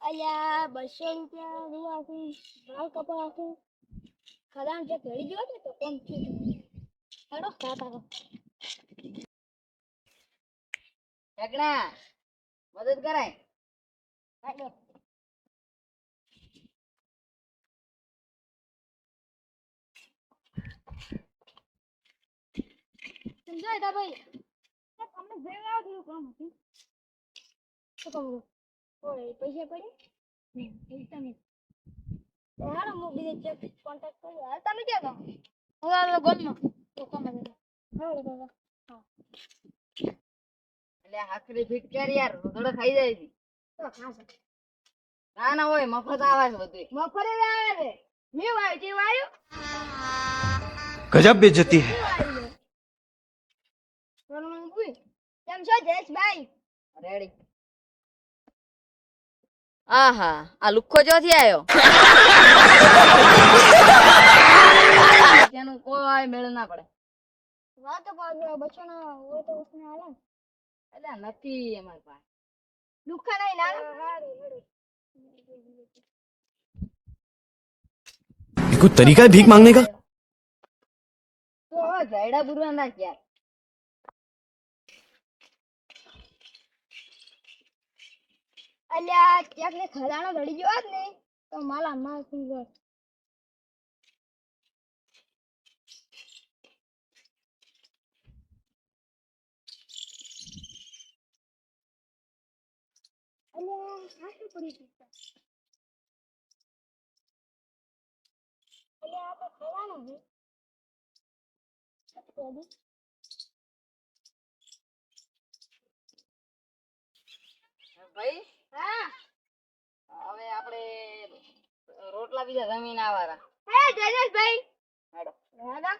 અલ્યા 200 રૂપિયા રૂવાથી વાળ કપાવાથી ખદાન જે ઘડી ગયો ને તો કોમ થયું. હેડો કાકા ઠેકડા મદદ કરાય. હેડો સમજાય તા ભાઈ તમને ભેગા થયું કામ હતું તો કહું ઓય પૈસા પડી પૈસા નહીં તો હારો હું બીજે ચેક કોન્ટેક્ટ કર્યો હાલ તમે ક્યાં ગો હવે આ ગોલમાં તો કોમ આવે હા દાદા હા એટલે આખરી ફીટ કર યાર રોદડો ખાઈ જાય છે. તો ખાસ ના ના હોય મફત આવે છે બધું. મફરે આવે છે મેં વાય જે વાયો गजब बेइज्जती है. કેમ છો જયેશભાઈ રેડી. આહા આ લુખ્ખો ચોથી આવ્યો. તેનું કોઈ મેળ ના પડે. વાત પાછો બચ્ચાનો હોય તો उसने આલે એટલે નથી અમારી પાસે. દુખા નહીં ના ये कोई तरीका है भीख मांगने का? તો હવે ઝાયડા બુરવા નાખ યાર. અલ્યા ક્યાંક ને ખરાણો ધડી ગયો જ ને તો માલા માલ થઈ ગયો. અલ્યા આ શું પડી ગયું? અલ્યા આ તો ખરાણો છે. ભાઈ હા હવે આપણે રોટલા બીજા જમીન આવારા. હે જયેશભાઈ હેડો. દાદા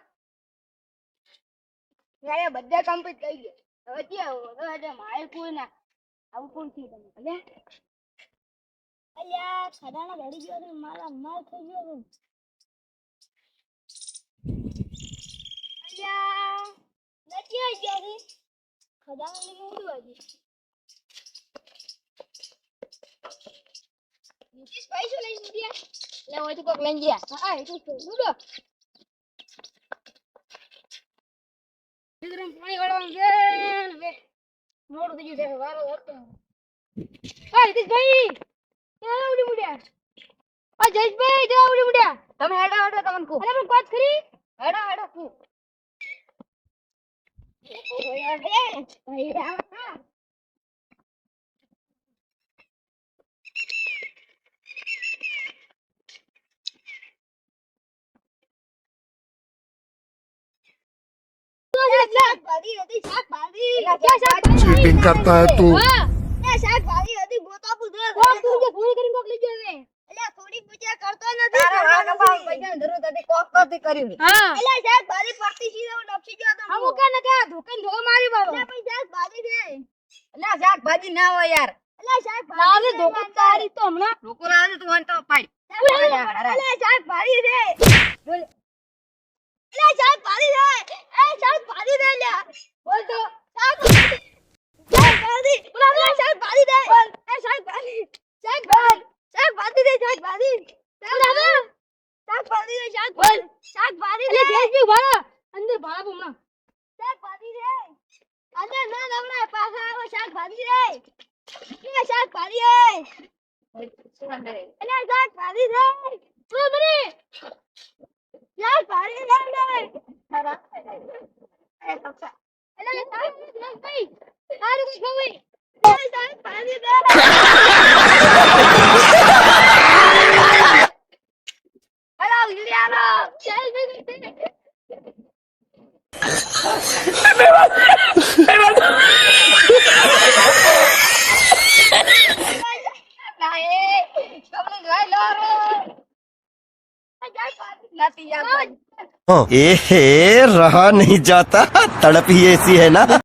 યાર બધા કમ્પ્લીટ થઈ ગયા હવે ક્યાં હવે મારે કોઈ ના આવું કોણ થી તમે અલ્યા ખડાના ધડી ગયો ને મારા માલ થઈ ગયો છે. અલ્યા નથી આવી ગયા છે ખડાના લઈને ઉડવા દે નીતિશ પૈસો લઈ ઉડ્યા એટલે હોય તો કોક લઈ ગયા. હા એ તો છે ઉડો ગરમ પાણી વાળવાનું છે ને બે મોડું થઈ ગયું છે વારો હતો. હા નીતિશભાઈ ક્યાં ઉડી મુડ્યા? આ જયેશભાઈ ક્યાં ઉડી મુડ્યા? તમે હેડો હેડો તમને કહું. અરે પણ વાત ખરી હેડો હેડો કહું. चीटिंग करता है तू. તારા વાળ કપાવવા પૈસાની જરૂર હતી કોક કરતી કર્યું છે. એટલે શાકભાજી ના હોય યાર. લોકો આવે તો હોય તો પાડી. અંદર ભાડા ભૂમણા શાકભાજી રે અંદર ના નવડા પાછા આવો શાકભાજી રે કે શાકભાજી રે અલ્યા શાકભાજી રે ઉમરે શાકભાજી રે અલ્યા શાકભાજી સારું કઈ ખવાય શાકભાજી રે હેલો ઇલિયાનો हाँ. रहा नहीं जाता, तड़प ही ऐसी है ना.